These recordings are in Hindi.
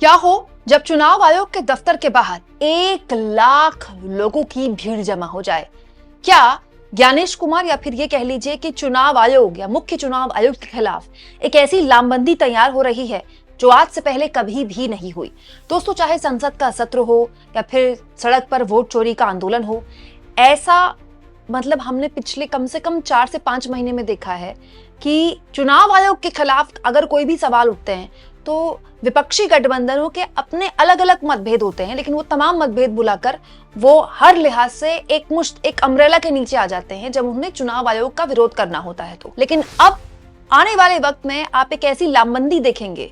क्या हो जब चुनाव आयोग के दफ्तर के बाहर 1 लाख लोगों की भीड़ जमा हो जाए? क्या ज्ञानेश कुमार या फिर ये कह लीजिए कि चुनाव आयोग या मुख्य चुनाव आयुक्त के खिलाफ एक ऐसी लामबंदी तैयार हो रही है जो आज से पहले कभी भी नहीं हुई? दोस्तों, चाहे संसद का सत्र हो या फिर सड़क पर वोट चोरी का आंदोलन हो, ऐसा मतलब हमने पिछले कम से कम 4 से 5 महीने में देखा है कि चुनाव आयोग के खिलाफ अगर कोई भी सवाल उठते हैं तो विपक्षी गठबंधनों के अपने अलग अलग मतभेद होते हैं, लेकिन वो तमाम मतभेद बुलाकर वो हर लिहाज से एक अम्ब्रेला के नीचे आ जाते हैं जब उन्हें चुनाव आयोग का विरोध करना होता है। तो लेकिन अब आने वाले वक्त में आप एक ऐसी लामबंदी देखेंगे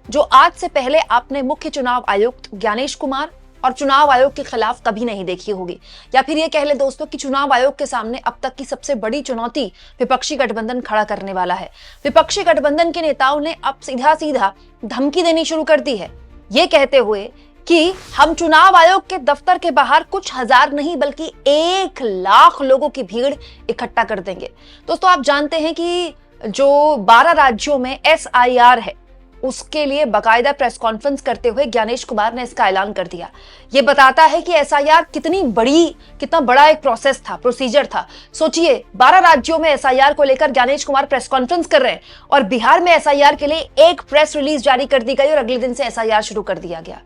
जो आज से पहले आपने मुख्य चुनाव आयुक्त ज्ञानेश कुमार और चुनाव आयोग के खिलाफ कभी नहीं देखी होगी। या फिर ये कह ले दोस्तों कि चुनाव आयोग के सामने अब तक की सबसे बड़ी चुनौती विपक्षी गठबंधन खड़ा करने वाला है। विपक्षी गठबंधन के नेताओं ने अब सीधा सीधा धमकी देनी शुरू कर दी है, ये कहते हुए कि हम चुनाव आयोग के दफ्तर के बाहर कुछ हजार नहीं बल्कि 1 लाख लोगों की भीड़ इकट्ठा कर देंगे। दोस्तों, आप जानते हैं कि जो 12 राज्यों में SIR है उसके लिए बाकायदा प्रेस कॉन्फ्रेंस करते हुए ज्ञानेश कुमार ने इसका ऐलान कर दिया। यह बताता है कि SIR कितना बड़ा एक प्रोसीजर था। सोचिए, 12 राज्यों में SIR को लेकर ज्ञानेश कुमार प्रेस कॉन्फ्रेंस कर रहे हैं और बिहार में SIR के लिए एक प्रेस रिलीज जारी कर दी गई और अगले दिन से SIR शुरू कर दिया गया।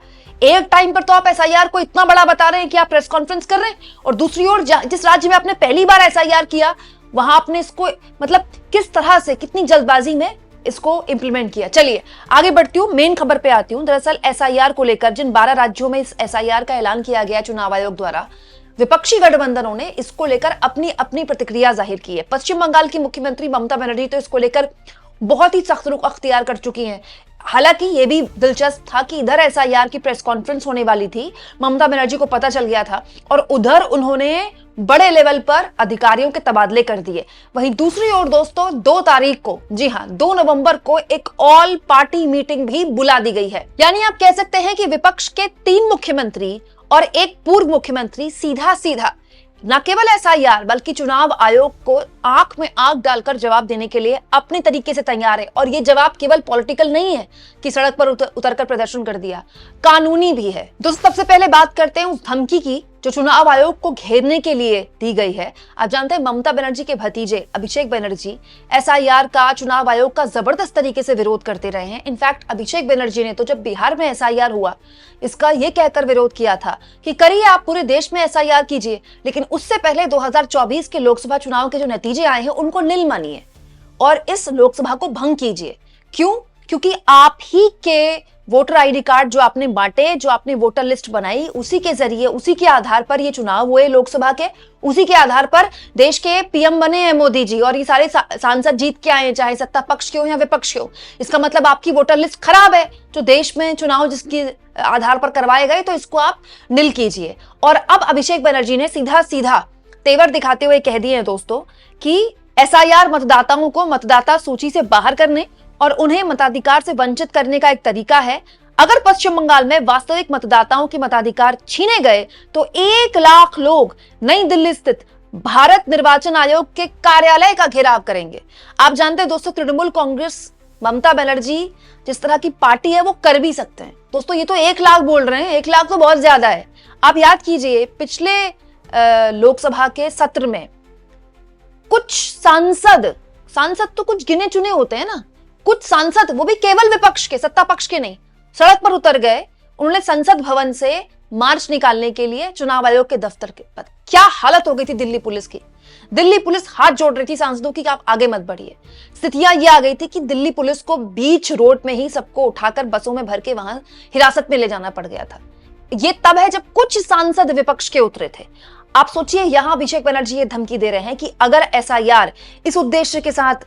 एक टाइम पर तो आप SIR को इतना बड़ा बता रहे हैं कि आप प्रेस कॉन्फ्रेंस कर रहे हैं, और दूसरी ओर जिस राज्य में आपने पहली बार SIR किया वहां आपने इसको मतलब किस तरह से, कितनी जल्दबाजी में इसको इंप्लीमेंट किया। चलिए आगे बढ़ती हूं, मेन खबर पे आती हूं। दरअसल SIR को लेकर जिन 12 राज्यों में इस SIR का ऐलान किया गया चुनाव आयोग द्वारा, विपक्षी गठबंधनों ने इसको लेकर अपनी अपनी प्रतिक्रिया जाहिर की है। पश्चिम बंगाल की मुख्यमंत्री ममता बनर्जी तो इसको लेकर बहुत ही सख्त रुख अख्तियार कर चुकी हैं। हालांकि ये भी दिलचस्प था कि इधर SIR की प्रेस कॉन्फ्रेंस होने वाली थी, ममता बनर्जी को पता चल गया था और उधर उन्होंने बड़े लेवल पर अधिकारियों के तबादले कर दिए। वहीं दूसरी ओर दोस्तों 2 तारीख को, जी हां 2 नवंबर को एक ऑल पार्टी मीटिंग भी बुला दी गई है। यानी आप कह सकते हैं कि विपक्ष के 3 मुख्यमंत्री और एक पूर्व मुख्यमंत्री सीधा सीधा न केवल SIR बल्कि चुनाव आयोग को आंख में आंख डालकर जवाब देने के लिए अपने तरीके से तैयार है। और ये जवाब केवल पॉलिटिकल नहीं है कि सड़क पर उतरकर प्रदर्शन कर दिया, कानूनी भी है। दोस्तों, सबसे पहले बात करते हैं उस धमकी की जो चुनाव आयोग को घेरने के लिए दी गई है। आप जानते हैं ममता बनर्जी के भतीजे अभिषेक बनर्जी SIR का, चुनाव आयोग का जबरदस्त तरीके से विरोध करते रहे हैं। इनफैक्ट अभिषेक बनर्जी ने तो जब बिहार में SIR हुआ इसका यह कहकर विरोध किया था कि करिए आप पूरे देश में SIR कीजिए, लेकिन उससे पहले 2024 के लोकसभा चुनाव के जो नतीजे आए हैं उनको निल मानिए और इस लोकसभा को भंग कीजिए। क्यों? क्योंकि आप ही के वोटर ID कार्ड जो आपने बांटे, जो आपने वोटर लिस्ट बनाई, उसी के जरिए, उसी के आधार पर ये चुनाव हुए लोकसभा के, उसी के आधार पर देश के PM बने हैं मोदी जी और ये सारे सांसद जीत के आए हैं, चाहे सत्ता पक्ष के हो या विपक्ष के हो। इसका मतलब आपकी वोटर लिस्ट खराब है। जो देश में चुनाव जिसके आधार पर करवाए गए तो इसको आप निल कीजिए। और अब अभिषेक बनर्जी ने सीधा सीधा तेवर दिखाते हुए कह दिए हैं दोस्तों कि SIR मतदाताओं को मतदाता सूची से बाहर करने और उन्हें मताधिकार से वंचित करने का एक तरीका है। अगर पश्चिम बंगाल में वास्तविक मतदाताओं के मताधिकार छीने गए तो 1 लाख लोग नई दिल्ली स्थित भारत निर्वाचन आयोग के कार्यालय का घेराव करेंगे। आप जानते हैं दोस्तों, तृणमूल कांग्रेस, ममता बनर्जी जिस तरह की पार्टी है वो कर भी सकते हैं। दोस्तों, ये तो 1 लाख बोल रहे हैं, 1 लाख तो बहुत ज्यादा है। आप याद कीजिए, पिछले लोकसभा के सत्र में कुछ सांसद तो कुछ गिने चुने होते हैं ना, कुछ सांसद, वो भी केवल विपक्ष के, सत्ता पक्ष के नहीं, सड़क पर उतर गए। उन्होंने संसद भवन से मार्च निकालने के लिए चुनाव आयोग के दफ्तर के पर। क्या हालत हो गई थी दिल्ली पुलिस की। दिल्ली पुलिस हाथ जोड़ रही थी सांसदों की कि आप आगे मत बढ़िए। स्थितियां ये आ गई थी कि दिल्ली पुलिस को बीच रोड में ही सबको उठाकर बसों में भर के वहां हिरासत में ले जाना पड़ गया था। ये तब है जब कुछ सांसद विपक्ष के उतरे थे। आप सोचिए, यहां अभिषेक बनर्जी ये धमकी दे रहे हैं कि अगर SIR इस उद्देश्य के साथ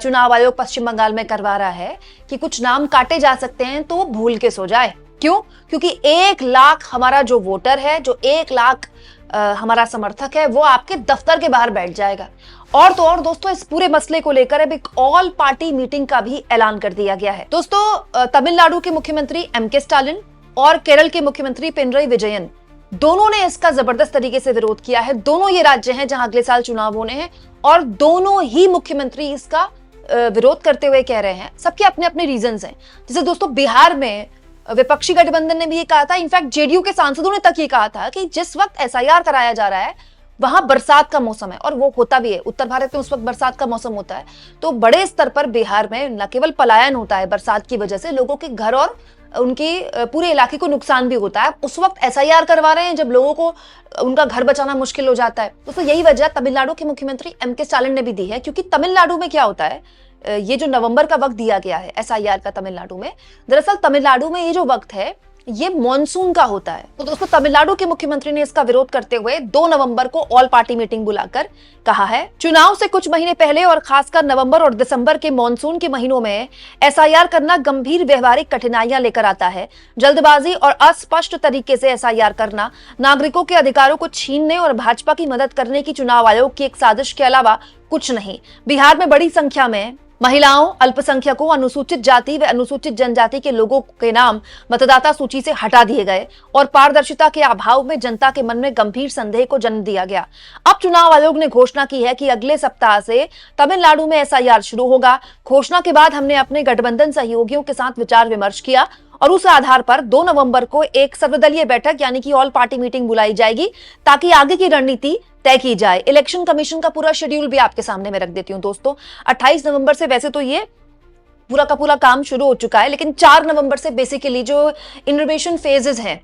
चुनाव आयोग पश्चिम बंगाल में करवा रहा है कि कुछ नाम काटे जा सकते हैं तो वो भूल के सो जाए। क्यों? क्योंकि 1 लाख हमारा जो वोटर है, जो 1 लाख हमारा समर्थक है, वो आपके दफ्तर के बाहर बैठ जाएगा। और तो और दोस्तों, इस पूरे मसले को लेकर अब एक ऑल पार्टी मीटिंग का भी ऐलान कर दिया गया है। दोस्तों, तमिलनाडु के मुख्यमंत्री MK स्टालिन और केरल के मुख्यमंत्री पिनरई विजयन, दोनों ने इसका जबरदस्त तरीके से विरोध किया है। दोनों ये राज्य हैं जहां अगले साल चुनाव होने हैं और दोनों ही मुख्यमंत्री इसका विरोध करते हुए कह रहे हैं। सबके अपने अपने रीजंस हैं। जैसे दोस्तों, बिहार में विपक्षी गठबंधन ने भी ये कहा था, इनफैक्ट जेडीयू के सांसदों ने तक ये कहा था कि जिस वक्त एसआईआर कराया जा रहा है वहां बरसात का मौसम है, और वो होता भी है। उत्तर भारत में उस वक्त बरसात का मौसम होता है, तो बड़े स्तर पर बिहार में न केवल पलायन होता है बरसात की वजह से, लोगों के घर और उनके पूरे इलाके को नुकसान भी होता है। उस वक्त एसआईआर करवा रहे हैं जब लोगों को उनका घर बचाना मुश्किल हो जाता है। तो यही वजह तमिलनाडु के मुख्यमंत्री एम.के. स्टालिन ने भी दी है, क्योंकि तमिलनाडु में क्या होता है, ये जो नवंबर का वक्त दिया गया है एसआईआर का तमिलनाडु में, दरअसल तमिलनाडु में ये जो वक्त है ये मॉनसून का होता है। तो दोस्तों तमिलनाडु के मुख्यमंत्री ने इसका विरोध करते हुए 2 नवंबर को ऑल पार्टी मीटिंग बुलाकर कहा है, चुनाव से कुछ महीने पहले और खासकर नवंबर और दिसंबर के मॉनसून के महीनों में एसआईआर करना गंभीर व्यवहारिक कठिनाइयां लेकर आता है। जल्दबाजी और अस्पष्ट तरीके से एसआईआर करना नागरिकों के अधिकारों को छीनने और भाजपा की मदद करने की चुनाव आयोग की एक साजिश के अलावा कुछ नहीं। बिहार में बड़ी संख्या में महिलाओं, अल्पसंख्यकों, अनुसूचित जाति व अनुसूचित जनजाति के लोगों के नाम मतदाता सूची से हटा दिए गए और पारदर्शिता के अभाव में जनता के मन में गंभीर संदेह को जन्म दिया गया। अब चुनाव आयोग ने घोषणा की है कि अगले सप्ताह से तमिलनाडु में एसआईआर शुरू होगा। घोषणा के बाद हमने अपने गठबंधन सहयोगियों के साथ विचार विमर्श किया और उस आधार पर 2 नवंबर को एक सर्वदलीय बैठक यानी कि ऑल पार्टी मीटिंग बुलाई जाएगी ताकि आगे की रणनीति तय की जाए। इलेक्शन कमीशन का पूरा शेड्यूल भी आपके सामने मैं रख देती हूँ दोस्तों। 28 नवंबर से वैसे तो ये पूरा का पूरा काम शुरू हो चुका है, लेकिन 4 नवंबर से बेसिकली जो इनोवेशन फेजेस हैं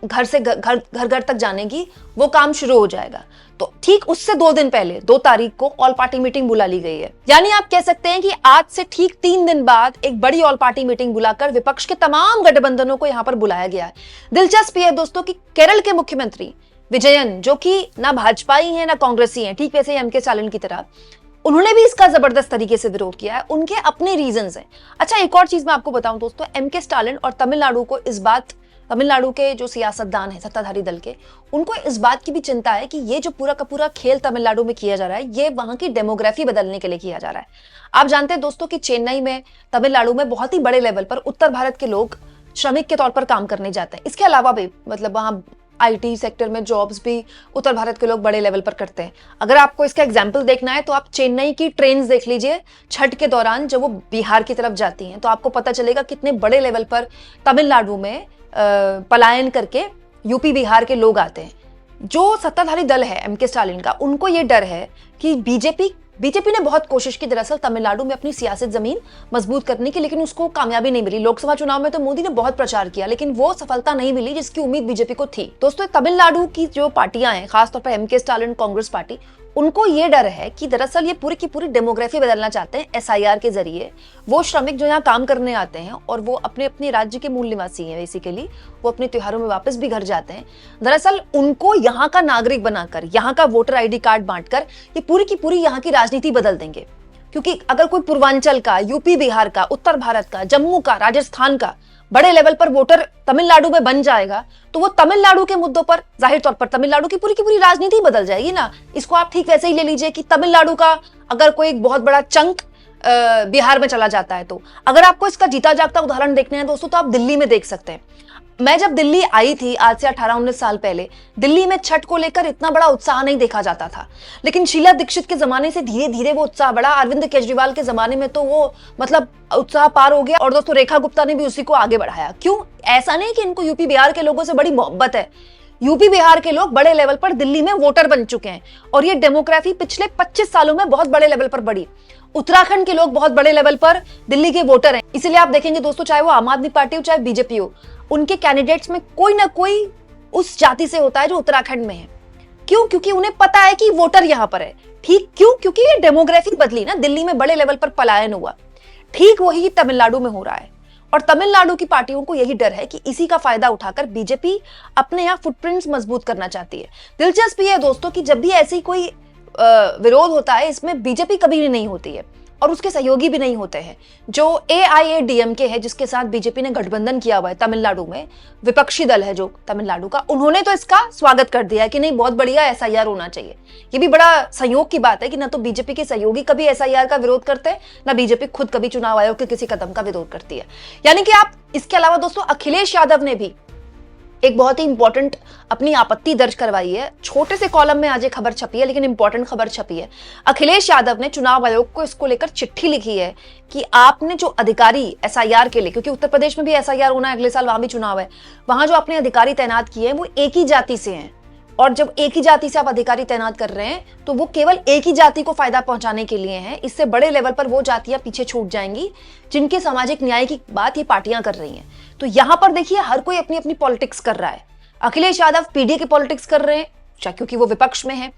घर से घर तक जाने की, वो काम शुरू हो जाएगा। तो ठीक उससे 2 दिन पहले 2 तारीख को ऑल पार्टी मीटिंग बुला ली गई है। यानी आप कह सकते हैं कि आज से ठीक 3 दिन बाद एक बड़ी ऑल पार्टी मीटिंग बुलाकर विपक्ष के तमाम गठबंधनों को यहां पर बुलाया गया है। दिलचस्प है दोस्तों कि केरल के मुख्यमंत्री विजयन, जो कि ना भाजपाई है ना कांग्रेसी है, ठीक वैसे ही एम.के. स्टालिन की तरह, उन्होंने भी इसका जबरदस्त तरीके से विरोध किया है। उनके अपने रीजंस हैं। अच्छा, एक और चीज मैं आपको बताऊं दोस्तों, एम.के. स्टालिन और तमिलनाडु को इस बात, तमिलनाडु के जो सियासतदान है सत्ताधारी दल के, उनको इस बात की भी चिंता है कि ये जो पूरा का पूरा खेल तमिलनाडु में किया जा रहा है, ये वहां की डेमोग्राफी बदलने के लिए किया जा रहा है। आप जानते हैं दोस्तों कि चेन्नई में, तमिलनाडु में बहुत ही बड़े लेवल पर उत्तर भारत के लोग श्रमिक के तौर पर काम करने जाते हैं। इसके अलावा भी मतलब वहां आईटी सेक्टर में जॉब्स भी उत्तर भारत के लोग बड़े लेवल पर करते हैं। अगर आपको इसका एग्जाम्पल देखना है तो आप चेन्नई की ट्रेन्स देख लीजिए छठ के दौरान जब वो बिहार की तरफ जाती हैं, तो आपको पता चलेगा कितने बड़े लेवल पर तमिलनाडु में पलायन करके यूपी बिहार के लोग आते हैं। जो सत्ताधारी दल है एम.के. स्टालिन का, उनको ये डर है कि बीजेपी ने बहुत कोशिश की दरअसल तमिलनाडु में अपनी सियासत जमीन मजबूत करने की, लेकिन उसको कामयाबी नहीं मिली। लोकसभा चुनाव में तो मोदी ने बहुत प्रचार किया, लेकिन वो सफलता नहीं मिली जिसकी उम्मीद बीजेपी को थी। दोस्तों तमिलनाडु की जो पार्टियां हैं, खासतौर पर एम.के. स्टालिन कांग्रेस पार्टी, उनको ये डर है कि दरअसल ये पूरी की पूरी डेमोग्राफी बदलना चाहते हैं एसआईआर के जरिए। वो श्रमिक जो यहाँ काम करने आते हैं और वो अपने अपने राज्य के मूल निवासी हैं, बेसिकली वो अपने त्योहारों में वापस भी घर जाते हैं, दरअसल उनको यहाँ का नागरिक बनाकर, यहाँ का वोटर आईडी कार्ड बांटकर ये पूरी की पूरी यहाँ की राजनीति बदल देंगे। क्योंकि अगर कोई पूर्वांचल का, यूपी बिहार का, उत्तर भारत का, जम्मू का, राजस्थान का बड़े लेवल पर वोटर तमिलनाडु में बन जाएगा, तो वो तमिलनाडु के मुद्दों पर जाहिर तौर पर तमिलनाडु की पूरी राजनीति बदल जाएगी ना। इसको आप ठीक वैसे ही ले लीजिए कि तमिलनाडु का अगर कोई एक बहुत बड़ा चंक बिहार में चला जाता है, तो अगर आपको इसका जीता जागता उदाहरण देखने हैं दोस्तों, तो आप दिल्ली में देख सकते हैं। मैं जब दिल्ली आई थी आज से 18-19 साल पहले, दिल्ली में छठ को लेकर इतना बड़ा उत्साह नहीं देखा जाता था, लेकिन शीला दीक्षित के जमाने से धीरे धीरे वो उत्साह बढ़ा। अरविंद केजरीवाल के जमाने में तो वो मतलब उत्साह पार हो गया, और दोस्तों रेखा गुप्ता ने भी उसी को आगे बढ़ाया। क्यों? ऐसा नहीं कि इनको यूपी बिहार के लोगों से बड़ी मोहब्बत है, यूपी बिहार के लोग बड़े लेवल पर दिल्ली में वोटर बन चुके हैं, और ये डेमोग्राफी पिछले 25 सालों में बहुत बड़े लेवल पर बढ़ी। उत्तराखंड के लोग बहुत बड़े लेवल पर दिल्ली के वोटर हैं। इसीलिए आप देखेंगे दोस्तों, चाहे वो आम आदमी पार्टी हो चाहे बीजेपी हो, उनके कैंडिडेट्स में कोई ना कोई उस जाति से होता है जो उत्तराखंड में है। क्यों? क्योंकि उन्हें पता है कि वोटर यहां पर है। ठीक क्यों? क्योंकि ये डेमोग्राफी बदली ना, दिल्ली में बड़े लेवल पर पलायन हुआ। ठीक वही तमिलनाडु में हो रहा है, और तमिलनाडु की पार्टियों को यही डर है कि इसी का फायदा उठाकर बीजेपी अपने यहाँ फुटप्रिंट्स मजबूत करना चाहती है। दिलचस्प ये है दोस्तों कि जब भी ऐसी कोई विरोध होता है, इसमें बीजेपी कभी भी नहीं होती है और उसके सहयोगी भी नहीं होते हैं। जो AIADMK है, जिसके साथ बीजेपी ने गठबंधन किया हुआ है तमिलनाडु में, विपक्षी दल है जो तमिलनाडु का, उन्होंने तो इसका स्वागत कर दिया है कि नहीं, बहुत बढ़िया एसआईआर होना चाहिए। ये भी बड़ा संयोग की बात है कि ना तो बीजेपी के सहयोगी कभी एसआईआर का विरोध करते हैं, ना बीजेपी खुद कभी चुनाव आयोग के किसी कदम का विरोध करती है। यानी कि आप इसके अलावा दोस्तों अखिलेश यादव ने भी एक बहुत ही इंपॉर्टेंट अपनी आपत्ति दर्ज करवाई है। छोटे से कॉलम में आज ये खबर छपी है, लेकिन इंपॉर्टेंट खबर छपी है। अखिलेश यादव ने चुनाव आयोग को इसको लेकर चिट्ठी लिखी है कि आपने जो अधिकारी एसआईआर के लिए, क्योंकि उत्तर प्रदेश में भी एसआईआर होना है, अगले साल वहां भी चुनाव है, वहां जो आपने अधिकारी तैनात किए हैं वो एक ही जाति से हैं। और जब एक ही जाति से आप अधिकारी तैनात कर रहे हैं तो वो केवल एक ही जाति को फायदा पहुंचाने के लिए हैं। इससे बड़े लेवल पर वो जातियां पीछे छूट जाएंगी जिनके सामाजिक न्याय की बात ये पार्टियां कर रही हैं। तो यहां पर देखिए हर कोई अपनी अपनी पॉलिटिक्स कर रहा है। अखिलेश यादव पीडी की पॉलिटिक्स कर रहे हैं क्योंकि वो विपक्ष में है,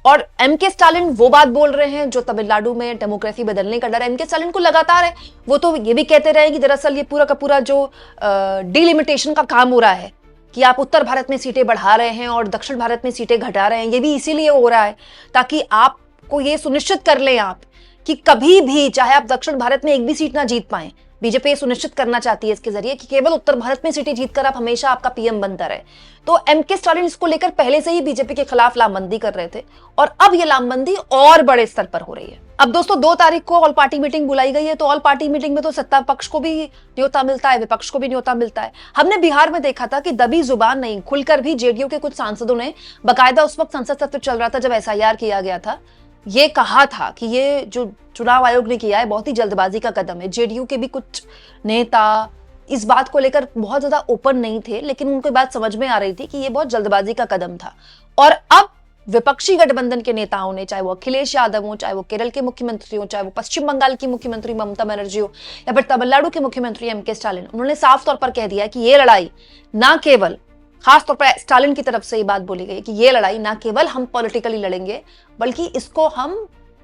और एमके स्टालिन वो बात बोल रहे हैं जो तमिलनाडु में डेमोक्रेसी बदलने का डर एमके स्टालिन को लगातार है। वो तो ये भी कहते रहे कि दरअसल ये पूरा का पूरा जो डिलिमिटेशन का काम हो रहा है कि आप उत्तर भारत में सीटें बढ़ा रहे हैं और दक्षिण भारत में सीटें घटा रहे हैं, ये भी इसीलिए हो रहा है ताकि आपको ये सुनिश्चित कर लें आप कि कभी भी चाहे आप दक्षिण भारत में एक भी सीट ना जीत पाए। बीजेपी सुनिश्चित करना चाहती है इसके जरिए कि केवल उत्तर भारत में सीटें जीतकर आप हमेशा आपका पीएम बनता रहे। तो एमके स्टालिन इसको लेकर पहले से ही बीजेपी के खिलाफ लामबंदी कर रहे थे और अब ये लामबंदी और बड़े स्तर पर हो रही है। अब दोस्तों 2 तारीख को ऑल पार्टी मीटिंग बुलाई गई है, तो ऑल पार्टी मीटिंग में तो सत्ता पक्ष को भी न्योता मिलता है, विपक्ष को भी न्योता मिलता है। हमने बिहार में देखा था कि दबी जुबान नहीं, खुलकर भी जेडीयू के कुछ सांसदों ने बाकायदा उस वक्त संसद सत्र चल रहा था जब एसआईआर किया गया था, ये कहा था कि ये जो चुनाव आयोग ने किया है बहुत ही जल्दबाजी का कदम है। जेडीयू के भी कुछ नेता इस बात को लेकर बहुत ज्यादा ओपन नहीं थे, लेकिन उनको बात समझ में आ रही थी कि ये बहुत जल्दबाजी का कदम था। और अब विपक्षी गठबंधन के नेताओं ने, चाहे वो अखिलेश यादव हो, चाहे वो केरल के मुख्यमंत्री हो, चाहे वो पश्चिम बंगाल की मुख्यमंत्री ममता बनर्जी हो, या फिर तमिलनाडु के मुख्यमंत्री एमके स्टालिन, उन्होंने साफ तौर पर कह दिया कि ये लड़ाई ना केवल, खास तौर पर स्टालिन की तरफ से ये बात बोली गई कि ये लड़ाई ना केवल हम पॉलिटिकली लड़ेंगे बल्कि इसको हम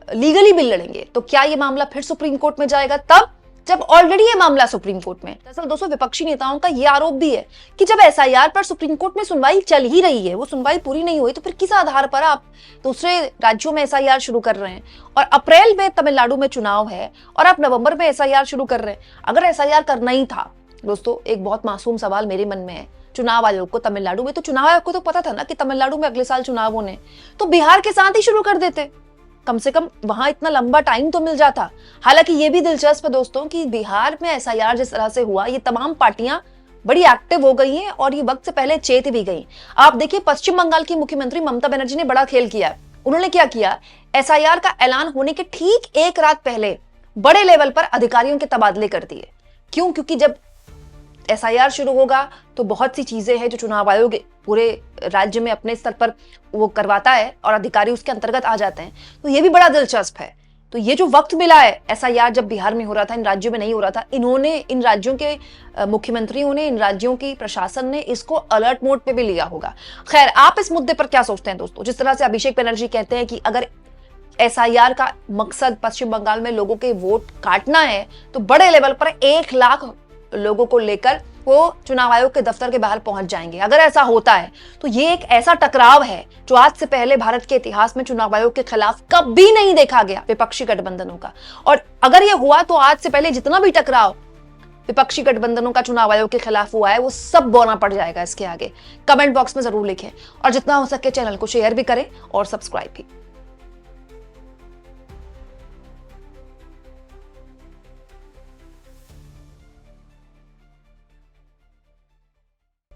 लीगली भी लड़ेंगे। तो क्या ये मामला फिर सुप्रीम कोर्ट में जाएगा तब, जब ऑलरेडी ये मामला सुप्रीम कोर्ट में। दरअसल दोस्तों विपक्षी नेताओं का ये आरोप भी है कि जब एसआईआर पर सुप्रीम कोर्ट में सुनवाई चल ही रही है, वो सुनवाई पूरी नहीं हुई, तो फिर किस आधार पर आप दूसरे राज्यों में एसआईआर शुरू कर रहे हैं। और अप्रैल में तमिलनाडु में चुनाव है और आप नवंबर में एसआईआर शुरू कर रहे हैं। अगर एसआईआर करना ही था दोस्तों, एक बहुत मासूम सवाल मेरे मन में है, चुनाव आयोग को तमिलनाडु में, तो चुनाव आयोग को तो पता था ना कि तमिलनाडु में अगले साल चुनाव होने, तो बिहार के साथ ही शुरू कर देते, कम से कम वहां इतना लंबा टाइम तो मिल जाता। हालांकि ये भी दिलचस्प है दोस्तों कि बिहार में एसआईआर जिस तरह से हुआ, ये तमाम पार्टियां बड़ी एक्टिव हो गई हैं और ये वक्त से पहले चेत भी गई। आप देखिए पश्चिम बंगाल की मुख्यमंत्री ममता बनर्जी ने बड़ा खेल किया। उन्होंने क्या किया, एसआईआर का ऐलान होने के ठीक एक रात पहले बड़े लेवल पर अधिकारियों के तबादले कर दिए। क्यों? क्योंकि जब एसआईआर शुरू होगा तो बहुत सी चीजें हैं जो चुनाव आयोग पूरे राज्य में अपने स्तर पर वो करवाता है और अधिकारी उसके अंतर्गत आ जाते हैं। तो ये भी बड़ा दिलचस्प है। तो ये जो वक्त मिला है, एसआईआर जब बिहार में हो रहा था, इन राज्यों में नहीं हो रहा था, इन्होंने, इन राज्यों के मुख्यमंत्रियों ने, इन राज्यों की प्रशासन ने इसको अलर्ट मोड पे भी लिया होगा। खैर, आप इस मुद्दे पर क्या सोचते हैं दोस्तों? जिस तरह से अभिषेक बनर्जी कहते हैं कि अगर एसआईआर का मकसद पश्चिम बंगाल में लोगों के वोट काटना है तो बड़े लेवल पर 1 लाख लोगों को लेकर वो चुनाव आयोग के दफ्तर के बाहर पहुंच जाएंगे। अगर ऐसा होता है तो ये एक ऐसा टकराव है जो आज से पहले भारत के इतिहास में चुनाव आयोग के खिलाफ कभी नहीं देखा गया विपक्षी गठबंधनों का। और अगर ये हुआ तो आज से पहले जितना भी टकराव विपक्षी गठबंधनों का चुनाव आयोग के खिलाफ हुआ है वो सब बौना पड़ जाएगा इसके आगे। कमेंट बॉक्स में जरूर लिखें और जितना हो सके चैनल को शेयर भी करें और सब्सक्राइब भी।